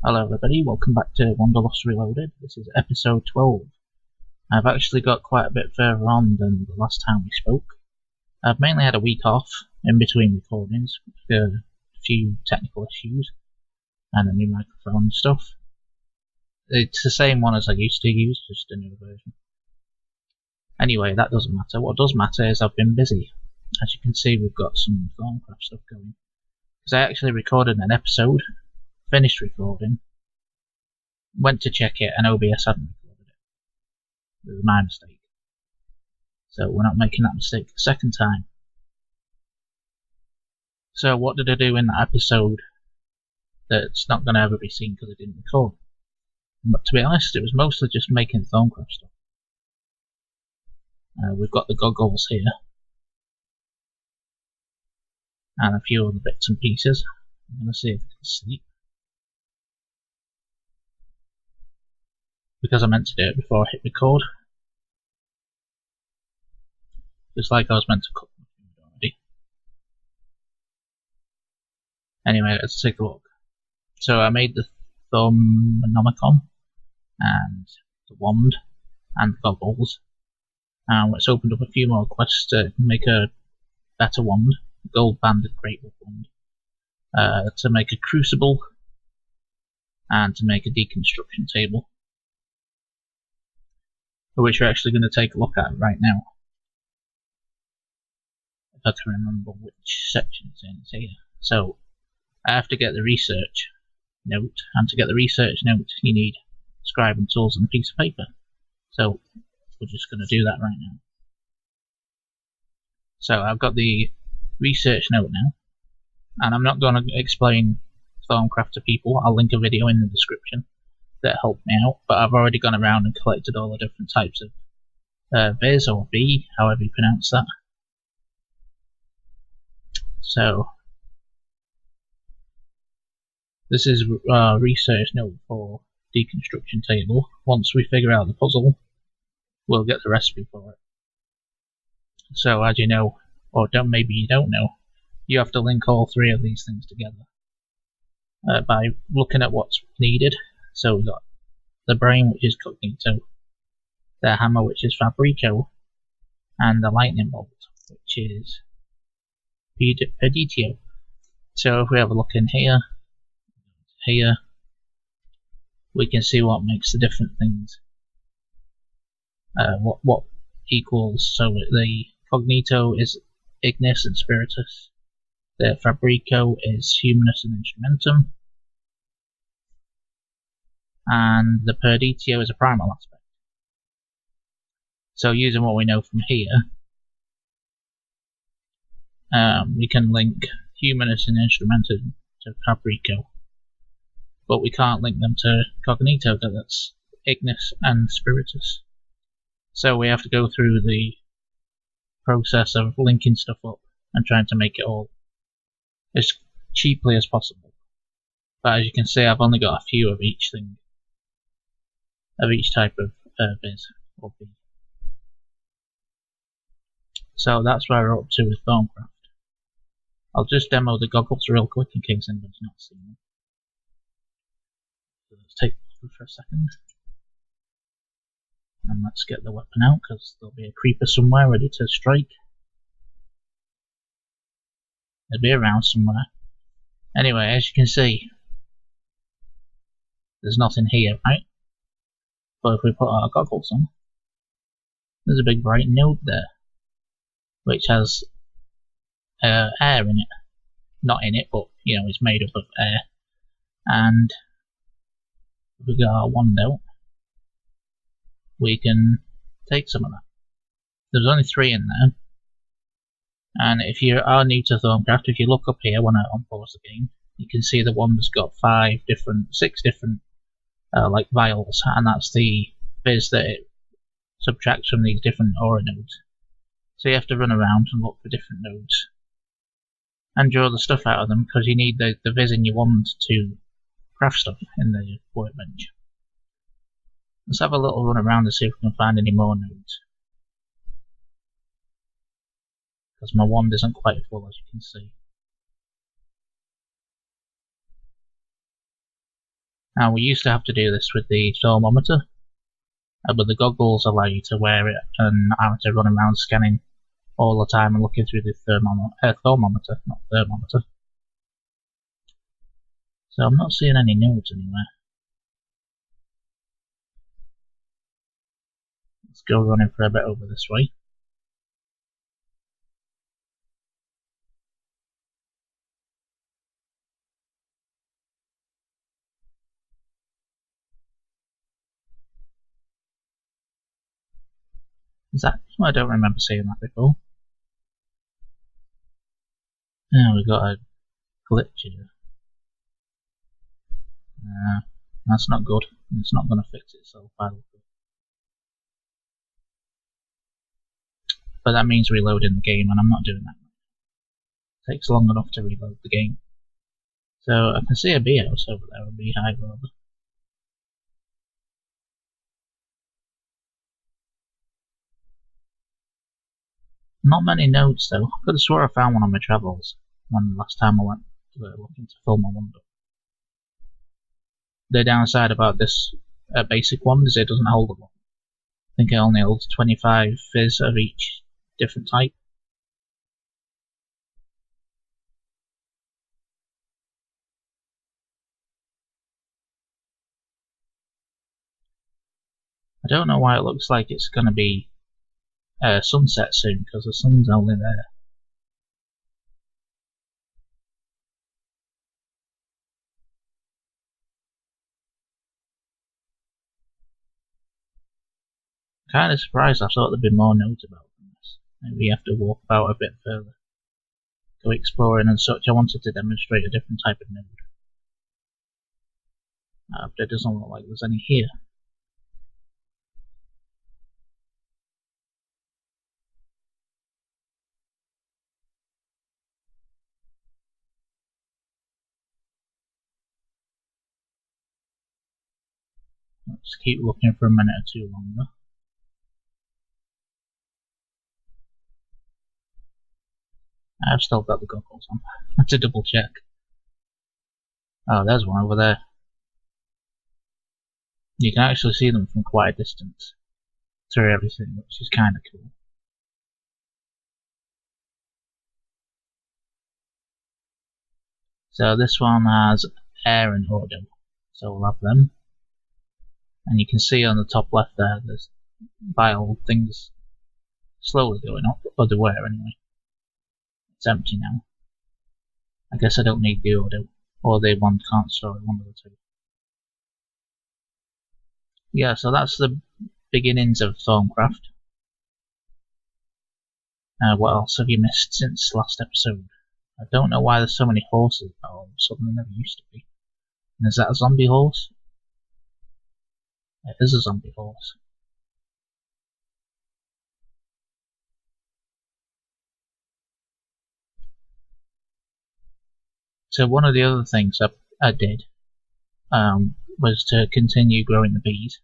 Hello everybody, welcome back to Wanderlust Reloaded. This is episode 12. I've actually got quite a bit further on than the last time we spoke. I've mainly had a week off in between recordings for a few technical issues and a new microphone and stuff. It's the same one as I used to use, just a new version. Anyway, that doesn't matter. What does matter is I've been busy. As you can see, we've got some Thaumcraft stuff going. Because I actually recorded an episode, finished recording, went to check it, and OBS hadn't recorded it. It was my mistake. So we're not making that mistake the second time. So what did I do in that episode that's not going to ever be seen because I didn't record? But to be honest, it was mostly just making Thaumcraft stuff. We've got the goggles here. And a few other bits and pieces. I'm going to see if I can sleep. Because I meant to do it before I hit record. Just like I was meant to cook my food already. Anyway, let's take a look. So I made the Thaumcraft and the wand and the goggles. And let's open up a few more quests to make a better wand. Gold banded greatwood wand. To make a crucible. And to make a deconstruction table. Which we're actually going to take a look at right now. If I can remember which section it's in. It's here. So, I have to get the research note, and to get the research note you need scribe and tools and a piece of paper. So, we're just going to do that right now. So, I've got the research note now, and I'm not going to explain Thaumcraft to people. I'll link a video in the description that helped me out, but I've already gone around and collected all the different types of viz or V, however you pronounce that. So this is our research note for deconstruction table. Once we figure out the puzzle, we'll get the recipe for it. So as you know, or maybe you don't know, you have to link all three of these things together by looking at what's needed. So we've got the brain, which is cognito, the hammer, which is fabrico, and the lightning bolt, which is peditio. So if we have a look in here, we can see what makes the different things. What equals. So the cognito is ignis and spiritus. The fabrico is humanus and instrumentum. And the peditio is a primal aspect. So using what we know from here, we can link humanus and instrumentum to fabrico, but we can't link them to cognito because that's ignis and spiritus. So we have to go through the process of linking stuff up and trying to make it all as cheaply as possible. But as you can see, I've only got a few of each thing. Of each type of viz or V. So that's where we're up to with Thaumcraft. I'll just demo the goggles real quick in case anyone's not seen them. So let's take them for a second. And let's get the weapon out because there'll be a creeper somewhere ready to strike. They'll be around somewhere. Anyway, as you can see, there's nothing here, right? But if we put our goggles on, there's a big bright node there, which has air in it. Not in it, but you know, it's made up of air. And if we get our wand out, we can take some of that. There's only 3 in there. And if you are new to Thaumcraft, if you look up here when I unpause the game, you can see the wand's got 6 different like vials, and that's the viz that it subtracts from these different aura nodes. So you have to run around and look for different nodes and draw the stuff out of them because you need the viz in your wand to craft stuff in the workbench. Let's have a little run around and see if we can find any more nodes, because my wand isn't quite full, as you can see. Now we used to have to do this with the thermometer, but the goggles allow you to wear it, and I had to run around scanning all the time and looking through the thermometer, not thermometer. So I'm not seeing any nodes anywhere. Let's go running for a bit over this way. Is that? I don't remember seeing that before. Now we got a glitch here. That's not good. It's not going to fix itself, I don't think. But that means reloading the game, and I'm not doing that. It takes long enough to reload the game. So I can see a bee house over there, a beehive rather. Not many nodes though. I could have swore I found one on my travels when last time I went looking to film a wonder. The downside about this basic one is it doesn't hold a lot. I think it only holds 25 fizz of each different type. I don't know why it looks like it's going to be sunset soon, because the sun's only there. Kind of surprised. I thought there'd be more nodes about this. Maybe you have to walk about a bit further, go exploring and such. I wanted to demonstrate a different type of node, but it doesn't look like there's any here. Let's keep looking for a minute or two longer. I've still got the goggles on. Let's double check. Oh, there's one over there. You can actually see them from quite a distance through everything, which is kind of cool. So this one has air and auto, so we'll have them. And you can see on the top left there, there's bile things slowly going up, or they were anyway. It's empty now. I guess I don't need the auto, or the one can't store it, one of the two. Yeah, so that's the beginnings of Thaumcraft. What else have you missed since last episode? I don't know why there's so many horses all of a sudden. There never used to be. And is that a zombie horse? It is a zombie horse. So one of the other things I did was to continue growing the bees.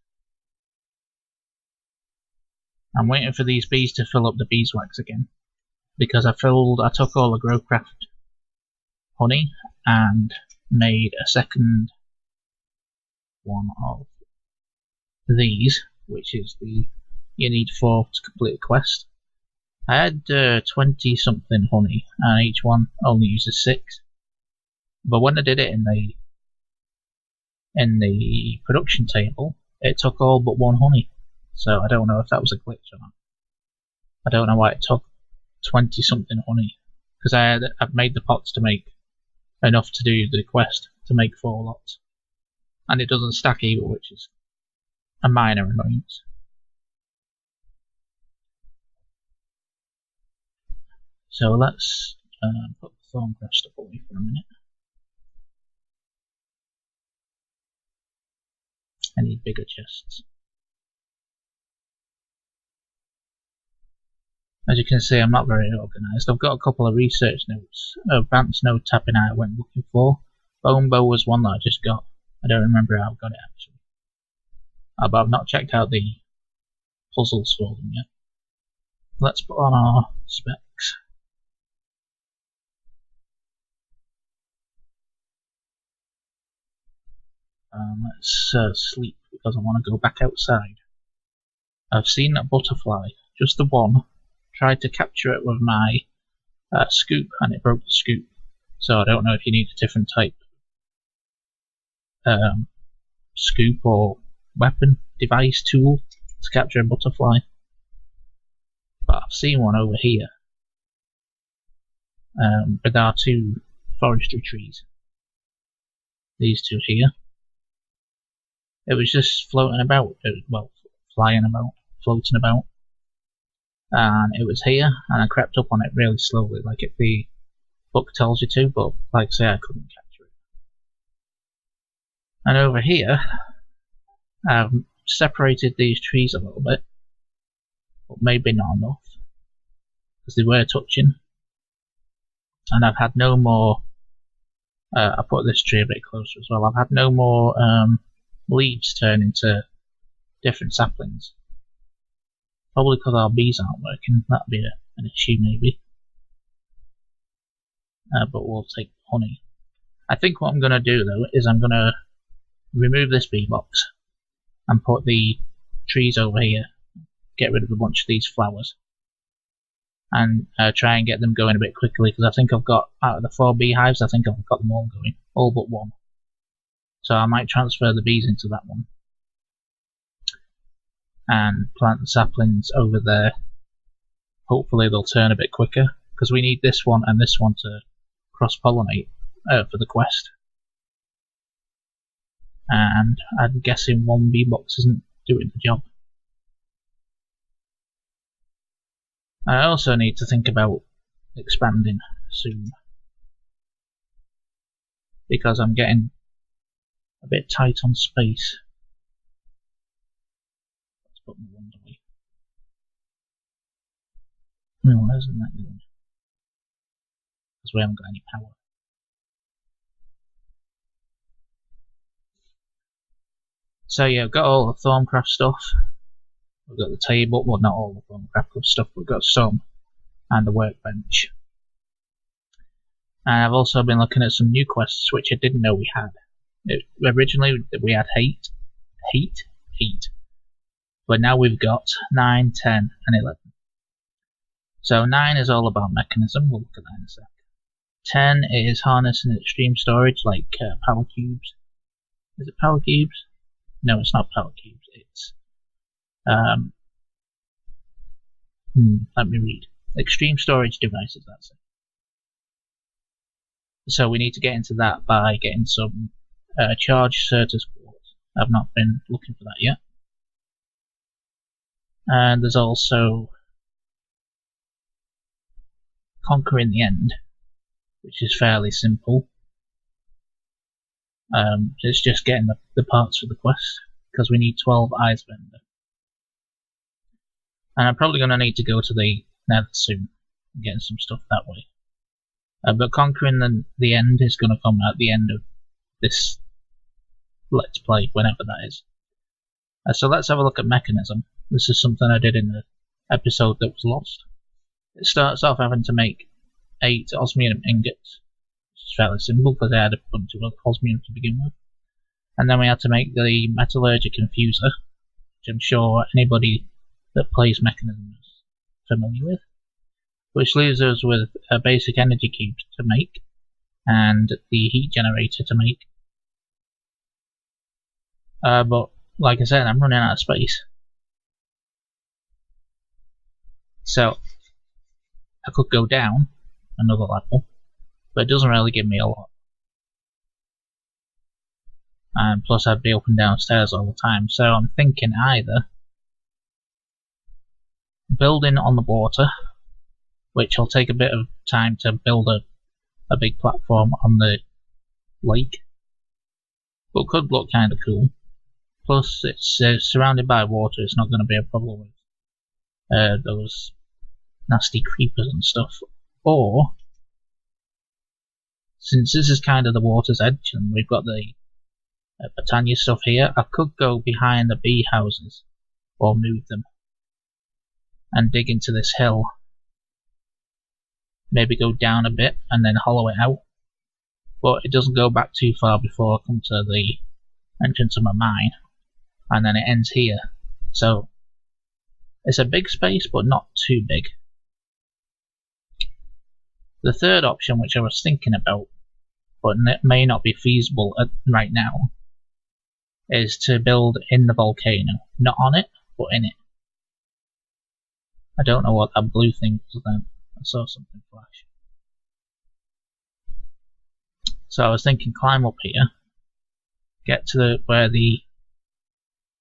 I'm waiting for these bees to fill up the beeswax again, because I took all the Growcraft honey and made a second one of these, which is you need 4 to complete a quest. I had 20 something honey, and each one only uses 6. But when I did it in the production table, it took all but 1 honey. So I don't know if that was a glitch or not. I don't know why it took 20 something honey, because I've made the pots to make enough to do the quest to make 4 lots, and it doesn't stack either, which is a minor annoyance. So let's put the Thaumcraft stuff away for a minute. I need bigger chests. As you can see, I'm not very organised. I've got a couple of research notes. Advanced node tapping I went looking for. Bone bow was one that I just got. I don't remember how I got it actually. But I've not checked out the puzzles for them yet. Let's put on our specs. Let's sleep because I want to go back outside. I've seen a butterfly, just the one. Tried to capture it with my scoop and it broke the scoop. So I don't know if you need a different type scoop or weapon, device, tool to capture a butterfly. But I've seen one over here with our 2 forestry trees. These 2 here. It was just floating about, well, flying about, floating about. And it was here, and I crept up on it really slowly, like the book tells you to, but like I say, I couldn't capture it. And over here, I've separated these trees a little bit, but maybe not enough, because they were touching. And I've had no more, I put this tree a bit closer as well, I've had no more leaves turn into different saplings. Probably because our bees aren't working, that'd be an issue maybe. But we'll take honey. I think what I'm going to do though is I'm going to remove this bee box and put the trees over here, get rid of a bunch of these flowers, and try and get them going a bit quickly, because I think I've got, out of the 4 beehives, I think I've got them all going, all but one. So I might transfer the bees into that one and plant the saplings over there. Hopefully they'll turn a bit quicker, because we need this one and this one to cross-pollinate for the quest. And I'm guessing 1 bee box isn't doing the job. I also need to think about expanding soon, because I'm getting a bit tight on space. Let's put my wand away. No, why isn't that going? Because we haven't got any power. So yeah, I've got all the Thaumcraft stuff. We've got the table, well not all the Thaumcraft stuff, we've got some, and the workbench. And I've also been looking at some new quests which I didn't know we had. Originally we had heat, but now we've got 9, 10 and 11. So 9 is all about mechanism, we'll look at that in a sec. 10 is harnessing extreme storage like power cubes. Is it power cubes? No, it's not power cubes, it's let me read. Extreme storage devices, that's it. So we need to get into that by getting some charged Certus quartz. I've not been looking for that yet. And there's also conquering the end, which is fairly simple. It's just getting the parts for the quest, because we need 12 eyes vendor. And I'm probably going to need to go to the Nether soon and get some stuff that way. But conquering the end is going to come at the end of this Let's Play, whenever that is. So let's have a look at mechanism. This is something I did in the episode that was lost. It starts off having to make 8 osmium ingots. It's fairly simple because I had a bunch of osmium to begin with. And then we had to make the metallurgic infuser, which I'm sure anybody that plays mechanism is familiar with. Which leaves us with a basic energy cube to make, and the heat generator to make. But like I said, I'm running out of space. So I could go down another level, but it doesn't really give me a lot. And plus I'd be up and downstairs all the time, so I'm thinking either building on the water, which will take a bit of time to build a big platform on the lake, but could look kind of cool. Plus it's surrounded by water, it's not going to be a problem with those nasty creepers and stuff. Or, since this is kind of the water's edge and we've got the Britannia stuff here, I could go behind the bee houses or move them and dig into this hill. Maybe go down a bit and then hollow it out, but it doesn't go back too far before I come to the entrance of my mine, and then it ends here. So it's a big space, but not too big. The third option, which I was thinking about, but it may not be feasible right now, is to build in the volcano. Not on it, but in it. I don't know what that blue thing was then. I saw something flash. So I was thinking climb up here, get to where the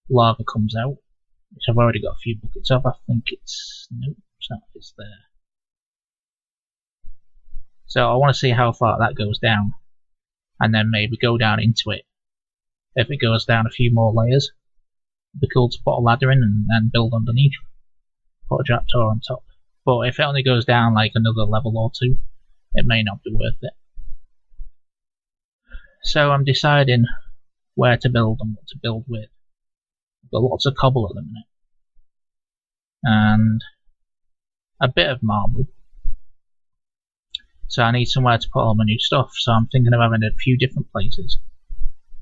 lava comes out, which I've already got a few buckets of. I think it's... nope, it's there. So I want to see how far that goes down, and then maybe go down into it. If it goes down a few more layers, it'd be cool to put a ladder in and then build underneath. Put a trapdoor on top. But if it only goes down like another level or two, it may not be worth it. So I'm deciding where to build and what to build with. I've got lots of cobble at the minute. And a bit of marble. So I need somewhere to put all my new stuff, so I'm thinking of having a few different places.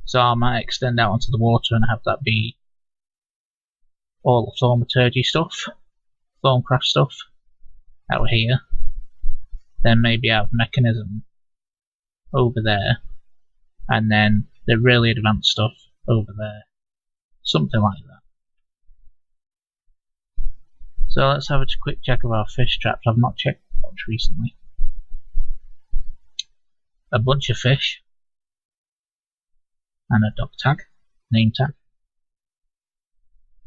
So I might extend out onto the water and have that be all the thaumaturgy stuff, Thaumcraft stuff, out here. Then maybe have mechanism over there, and then the really advanced stuff over there. Something like that. So let's have a quick check of our fish traps. I've not checked much recently. A bunch of fish, and a dog tag, name tag,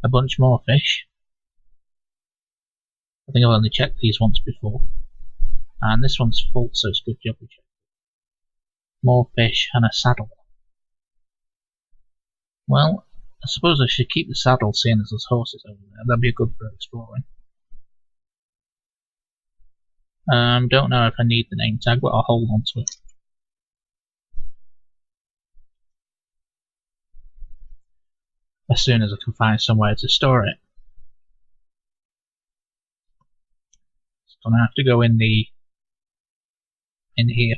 a bunch more fish. I think I've only checked these once before, and this one's full, so it's a good job we checked. More fish and a saddle. Well, I suppose I should keep the saddle, seeing as there's horses over there. That'd be good for exploring. Don't know if I need the name tag, but I'll hold on to it. As soon as I can find somewhere to store it. So I'm gonna have to go in here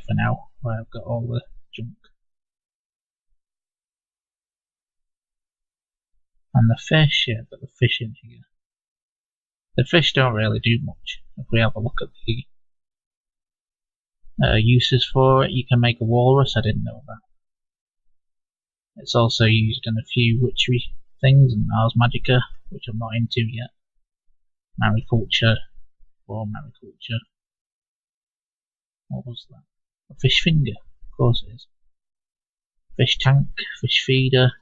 for now, where I've got all the junk. And the fish, yeah, I've got the fish in here. The fish don't really do much. If we have a look at the uses for it, you can make a walrus. I didn't know that. It's also used in a few witchery things and Ars Magica, which I'm not into yet. Mariculture, or mariculture. What was that? A fish finger, of course it is. Fish tank, fish feeder.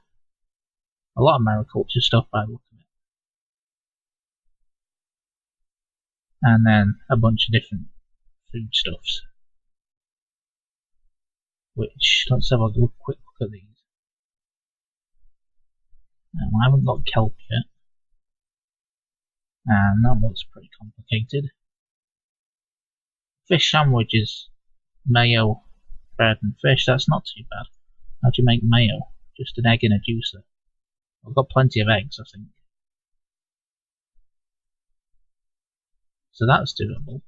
A lot of mariculture stuff by the look of it. And then a bunch of different foodstuffs. Which, let's have a quick look at these. I haven't got kelp yet, and that looks pretty complicated. Fish sandwiches, mayo, bread and fish, that's not too bad. How do you make mayo? Just an egg in a juicer. I've got plenty of eggs, I think. So that's doable.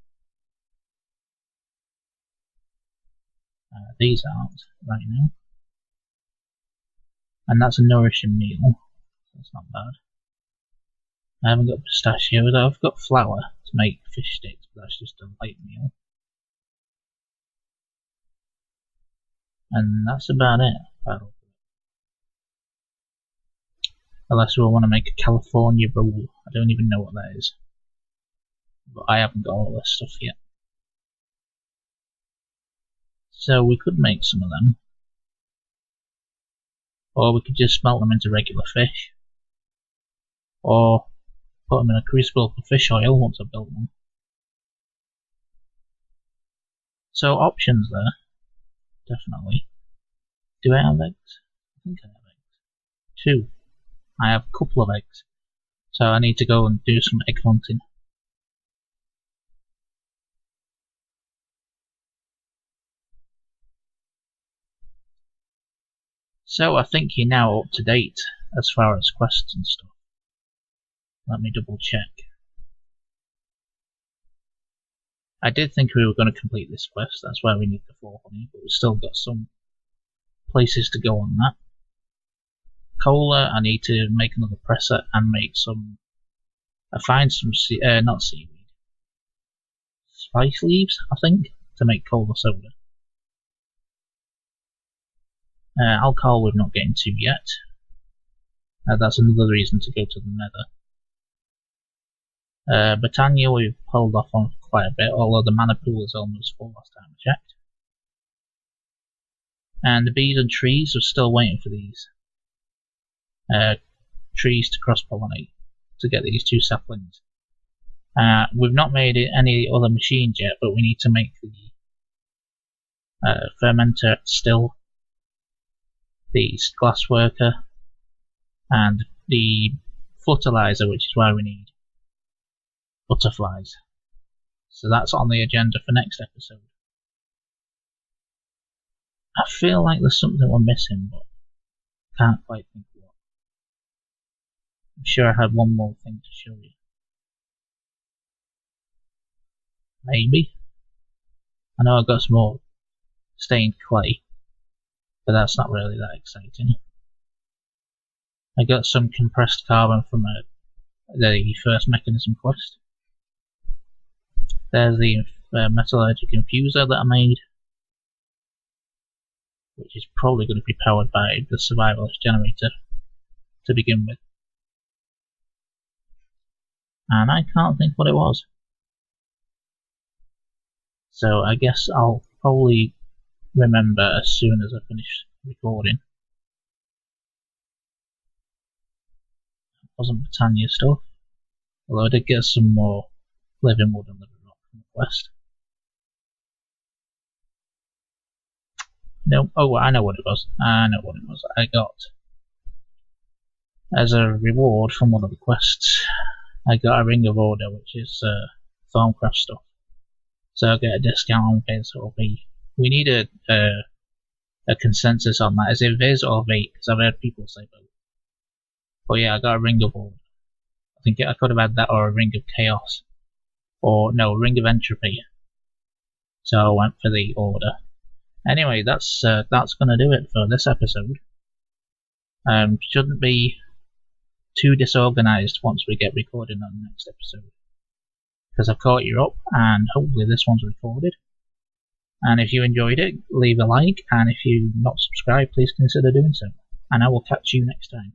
These aren't right now. And that's a nourishing meal. That's not bad. I haven't got pistachios. I've got flour to make fish sticks, but that's just a light meal. And that's about it. Unless we want to make a California roll. I don't even know what that is. But I haven't got all this stuff yet. So we could make some of them. Or we could just smelt them into regular fish. Or put them in a crucible for fish oil once I've built them. So options there, definitely. Do I have eggs? I think I have eggs. 2. I have a couple of eggs. So I need to go and do some egg hunting. So I think you're now up to date as far as quests and stuff. Let me double check. I did think we were going to complete this quest, that's why we need the 4 honey, but we've still got some places to go on that. cola. I need to make another presser and make some. Find some not seaweed, spice leaves, I think, to make cola soda. Alcohol we're not getting to yet. That's another reason to go to the Nether. Botania we've pulled off on quite a bit, although the mana pool is almost full last time I checked. And the bees and trees are still waiting for these trees to cross-pollinate to get these 2 saplings. We've not made any other machines yet, but we need to make the fermenter still, the glass worker, and the fertilizer, which is why we need butterflies. So that's on the agenda for next episode. I feel like there's something we're missing, but can't quite think of what. I'm sure I had one more thing to show you. Maybe. I know I've got some more stained clay, but that's not really that exciting. I got some compressed carbon from the first mechanism quest. There's the metallurgic infuser that I made, which is probably going to be powered by the survivalist generator to begin with. And I can't think what it was. So I guess I'll probably remember as soon as I finish recording. It wasn't Britannia stuff, although I did get some more living wood and living rock from the quest. No, oh, I know what it was. I got, as a reward from one of the quests, I got a Ring of Order, which is Thaumcraft stuff. So I'll get a discount on Viz or V. We need a consensus on that. Is it Viz or V? Because I've heard people say both. But yeah, I got a Ring of Order. I think I could have had that or a Ring of Chaos. Or no, Ring of Entropy. So I went for the Order. Anyway, that's gonna do it for this episode. Shouldn't be too disorganized once we get recording on the next episode, because I've caught you up, and hopefully this one's recorded. And if you enjoyed it, leave a like, and if you're not subscribed, please consider doing so. And I will catch you next time.